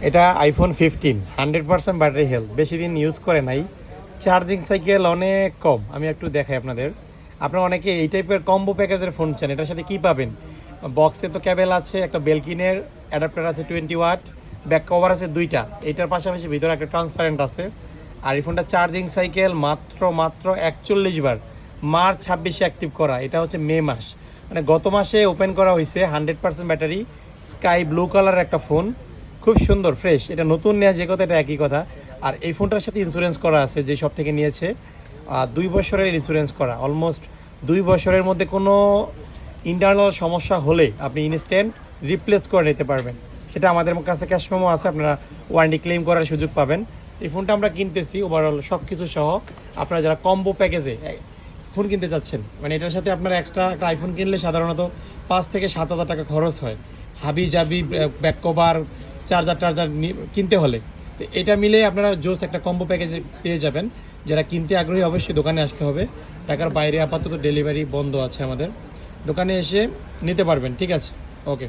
এটা iPhone 15 100% battery health, বেশি দিন ইউজ করে নাই, চার্জিং সাইকেল অনেক কম। আমি একটু দেখাই আপনাদের। আপনারা অনেকে এই টাইপের কম্বো প্যাকেজের ফোন চান, এটার সাথে কি পাবেন? বক্সে তো ক্যাবেল আছে, একটা বেলকিনের অ্যাডাপ্টার আছে 20 ওয়াট, ব্যাক কভার আছে দুইটা, এইটার পাশাপাশি ভিতরে একটা ট্রান্সপারেন্ট আছে। আর এই ফোনটা চার্জিং সাইকেল মাত্র 41 বার, মার্চ 26-এ অ্যাক্টিভ করা। এটা হচ্ছে মে মাস, মানে গত মাসে ওপেন করা হয়েছে। 100% ব্যাটারি, স্কাই ব্লু কালার একটা ফোন, খুব সুন্দর ফ্রেশ। এটা নতুন নেওয়া যে কথা, এটা একই কথা। আর এই ফোনটার সাথে ইন্স্যুরেন্স করা আছে, যে সব থেকে নিয়েছে 2 বছরের ইন্স্যুরেন্স করা। অলমোস্ট 2 বছরের মধ্যে কোনো ইন্টারনাল সমস্যা হলে আপনি ইনস্ট্যান্ট রিপ্লেস করে নিতে পারবেন। সেটা আমাদের কাছে ক্যাশ মেমো আছে, আপনারা ওয়ারেন্টি ক্লেম করার সুযোগ পাবেন। এই ফোনটা আমরা কিনতেছি ওভারঅল সব কিছু সহ। আপনারা যারা কম্বো প্যাকেজে ফোন কিনতে চাচ্ছেন, মানে এটার সাথে আপনার এক্সট্রা একটা আইফোন কিনলে সাধারণত 5 থেকে 7 হাজার টাকা খরচ হয় হাবি জাবি, ব্যাক কভার, চার্জার কিনতে হলে। তো এটা মিলে আপনারা জোস একটা কম্বো প্যাকেজে পেয়ে যাবেন। যারা কিনতে আগ্রহী অবশ্যই দোকানে আসতে হবে। ঢাকার বাইরে আপাতত ডেলিভারি বন্ধ আছে আমাদের, দোকানে এসে নিতে পারবেন। ঠিক আছে, ওকে।